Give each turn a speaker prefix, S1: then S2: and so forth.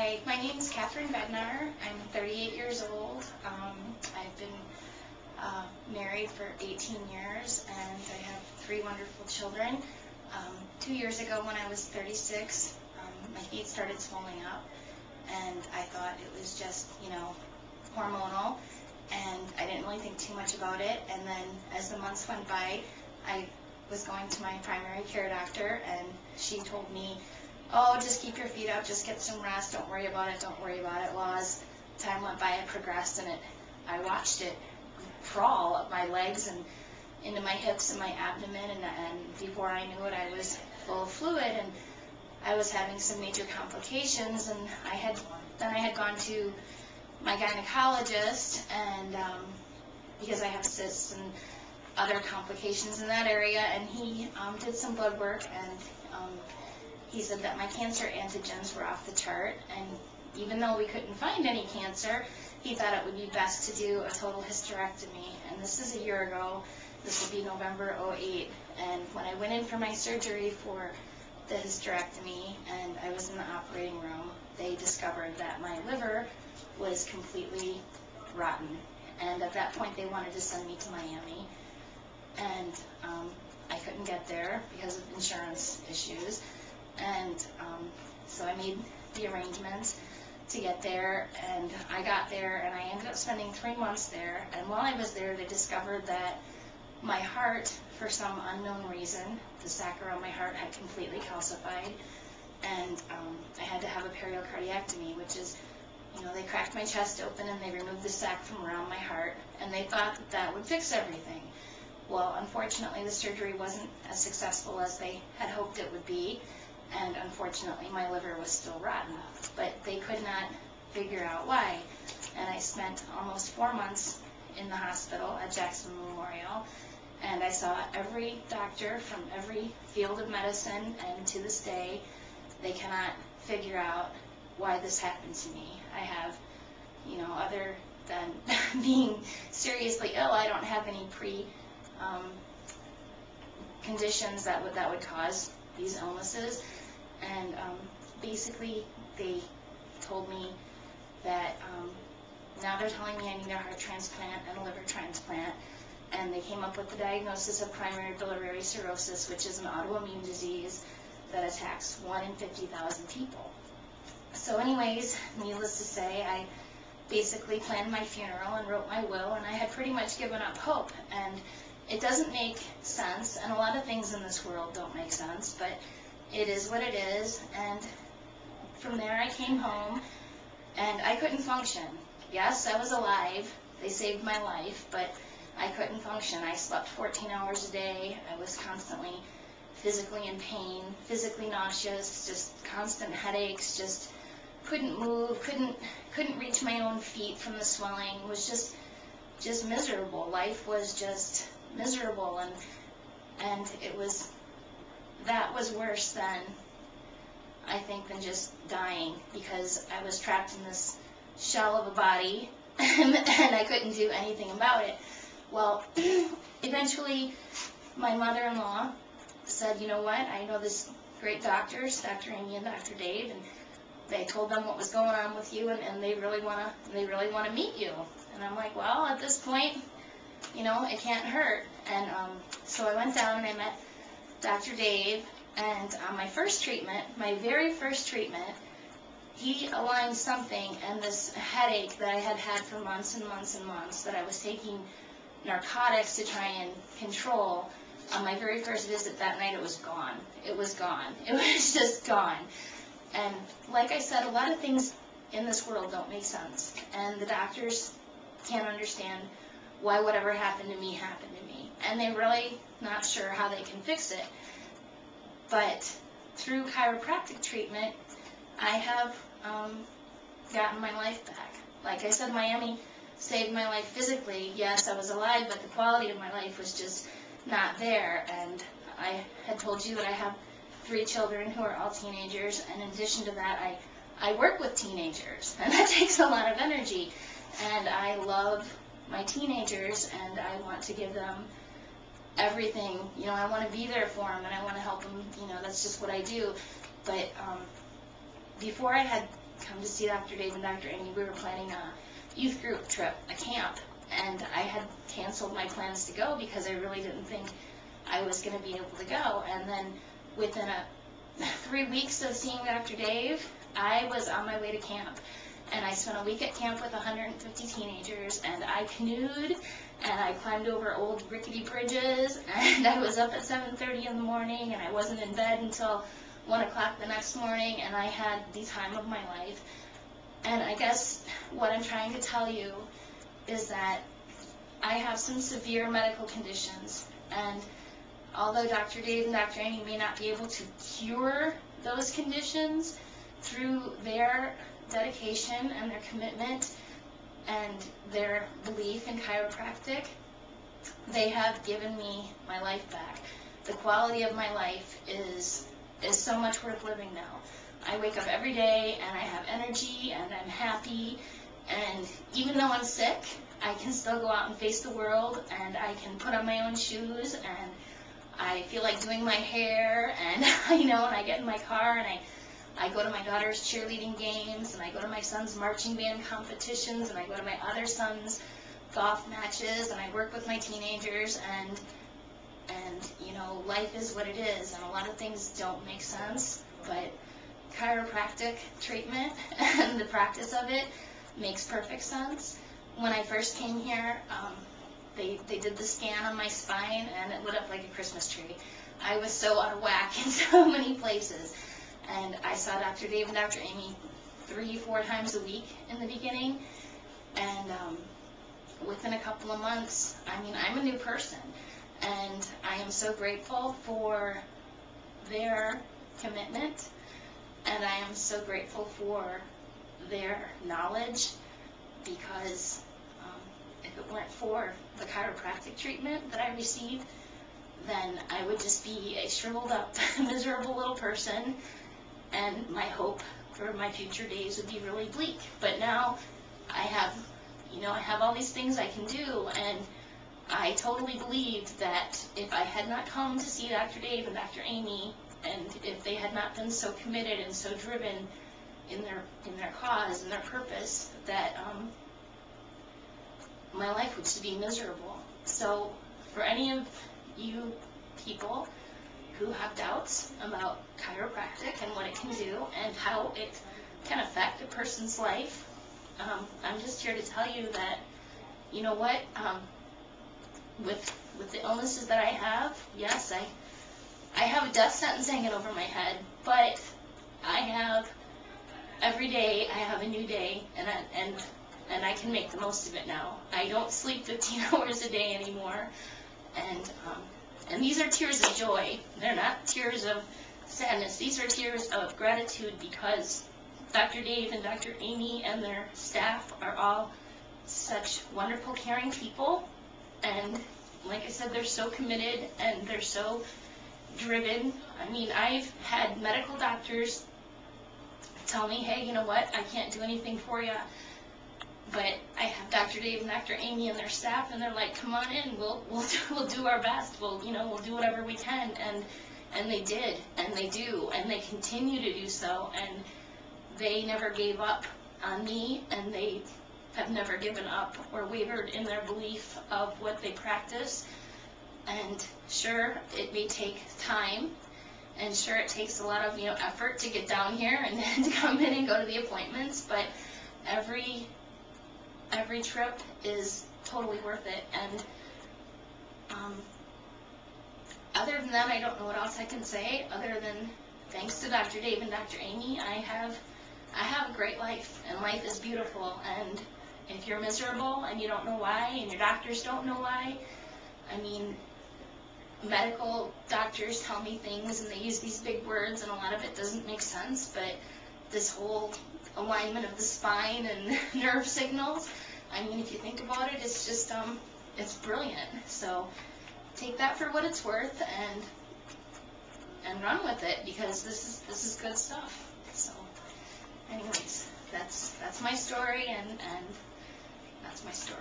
S1: Hi, my name is Catherine Bednar. I'm 38 years old. I've been married for 18 years, and I have 3 wonderful children. 2 years ago, when I was 36, my feet started swelling up, and I thought it was just, hormonal, and I didn't really think too much about it. And then as the months went by, I was going to my primary care doctor, and she told me, oh, just keep your feet up, just get some rest, don't worry about it, don't worry about it. Well, as time went by, it progressed, and I watched it crawl up my legs and into my hips and my abdomen, and before I knew it, I was full of fluid, and I was having some major complications, and I had gone to my gynecologist, and because I have cysts and other complications in that area, and he did some blood work, and he said that my cancer antigens were off the chart, and even though we couldn't find any cancer, he thought it would be best to do a total hysterectomy. And this is a year ago. This would be November '08. And when I went in for my surgery for the hysterectomy, and I was in the operating room, they discovered that my liver was completely rotten. And at that point, they wanted to send me to Miami. And I couldn't get there because of insurance issues. And so I made the arrangements to get there, and I got there, and I ended up spending 3 months there. And while I was there, they discovered that my heart, for some unknown reason, the sac around my heart had completely calcified, and I had to have a periocardiectomy, which is, they cracked my chest open and they removed the sac from around my heart, and they thought that that would fix everything. Well, unfortunately, the surgery wasn't as successful as they had hoped it would be, and unfortunately, my liver was still rotten. But they could not figure out why. And I spent almost 4 months in the hospital at Jackson Memorial, and I saw every doctor from every field of medicine, and to this day, they cannot figure out why this happened to me. I have, other than being seriously ill, I don't have any conditions that would cause these illnesses. And basically, they told me that now they're telling me I need a heart transplant and a liver transplant, and they came up with the diagnosis of primary biliary cirrhosis, which is an autoimmune disease that attacks 1 in 50,000 people. So anyways, needless to say, I basically planned my funeral and wrote my will, and I had pretty much given up hope. And it doesn't make sense, and a lot of things in this world don't make sense, but it is what it is. And from there, I came home, and I couldn't function. Yes, I was alive. They saved my life, but I couldn't function. I slept 14 hours a day. I was constantly physically in pain, physically nauseous, just constant headaches, just couldn't move, couldn't reach my own feet from the swelling. It was just miserable. Life was just miserable, and that was worse than, I think, than just dying, because I was trapped in this shell of a body and I couldn't do anything about it. Well, eventually my mother-in-law said, you know what, I know this great doctors, Dr. Amy and Dr. Dave, and they told them what was going on with you, and they really want to meet you. And I'm like, well, at this point, it can't hurt. And so I went down and I met Dr. Dave, and on my first treatment, my very first treatment, he aligned something, and this headache that I had had for months and months and months, that I was taking narcotics to try and control. On my very first visit that night, it was gone. It was gone. It was just gone. And like I said, a lot of things in this world don't make sense, and the doctors can't understand why whatever happened to me happened to me, and they're really not sure how they can fix it. But through chiropractic treatment, I have gotten my life back. Like I said, Miami saved my life physically. Yes, I was alive, but the quality of my life was just not there. And I had told you that I have 3 children who are all teenagers, and in addition to that, I work with teenagers, and that takes a lot of energy. And I love my teenagers, and I want to give them everything. I want to be there for them, and I want to help them. That's just what I do. But before I had come to see Dr. Dave and Dr. Amy. We were planning a youth group trip, a camp, and I had canceled my plans to go because I really didn't think I was going to be able to go. And then within 3 weeks of seeing Dr. Dave, I was on my way to camp. And I spent a week at camp with 150 teenagers, and I canoed, and I climbed over old rickety bridges, and I was up at 7:30 in the morning, and I wasn't in bed until 1 o'clock the next morning, and I had the time of my life. And I guess what I'm trying to tell you is that I have some severe medical conditions, and although Dr. Dave and Dr. Amy may not be able to cure those conditions, through their dedication and their commitment and their belief in chiropractic, they have given me my life back. The quality of my life is so much worth living now. I wake up every day and I have energy and I'm happy, and even though I'm sick, I can still go out and face the world, and I can put on my own shoes, and I feel like doing my hair, and and I get in my car and I go to my daughter's cheerleading games, and I go to my son's marching band competitions, and I go to my other son's golf matches, and I work with my teenagers, and life is what it is, and a lot of things don't make sense, but chiropractic treatment and the practice of it makes perfect sense. When I first came here, they did the scan on my spine, and it lit up like a Christmas tree. I was so out of whack in so many places. And I saw Dr. Dave and Dr. Amy 3-4 times a week in the beginning, and within a couple of months, I'm a new person, and I am so grateful for their commitment, and I am so grateful for their knowledge, because if it weren't for the chiropractic treatment that I received, then I would just be a shriveled up, miserable little person, and my hope for my future days would be really bleak. But now I have all these things I can do, and I totally believed that if I had not come to see Dr. Dave and Dr. Amy, and if they had not been so committed and so driven in their cause and their purpose, that my life would just be miserable. So for any of you people who have doubts about chiropractic and what it can do and how it can affect a person's life, I'm just here to tell you that, you know what, with the illnesses that I have, yes, I have a death sentence hanging over my head, but every day I have a new day, and I can make the most of it now. I don't sleep 15 hours a day anymore, and these are tears of joy. They're not tears of sadness. These are tears of gratitude, because Dr. Dave and Dr. Amy and their staff are all such wonderful, caring people, and like I said, they're so committed and they're so driven. I've had medical doctors tell me, hey, you know what, I can't do anything for you, but I have Dr. Dave and Dr. Amy and their staff, and they're like, come on in, we'll do our best, we'll do whatever we can, and they did, and they do, and they continue to do so, and they never gave up on me, and they have never given up or wavered in their belief of what they practice. And sure, it may take time, and sure, it takes a lot of effort to get down here and to come in and go to the appointments, but every trip is totally worth it. And other than that, I don't know what else I can say other than thanks to Dr. Dave and Dr. Amy, I have a great life, and life is beautiful. And if you're miserable and you don't know why, and your doctors don't know why, medical doctors tell me things and they use these big words, and a lot of it doesn't make sense, but this whole alignment of the spine and nerve signals, if you think about it, it's just it's brilliant. So take that for what it's worth, and run with it, because this is good stuff. So anyways, that's my story, and that's my story.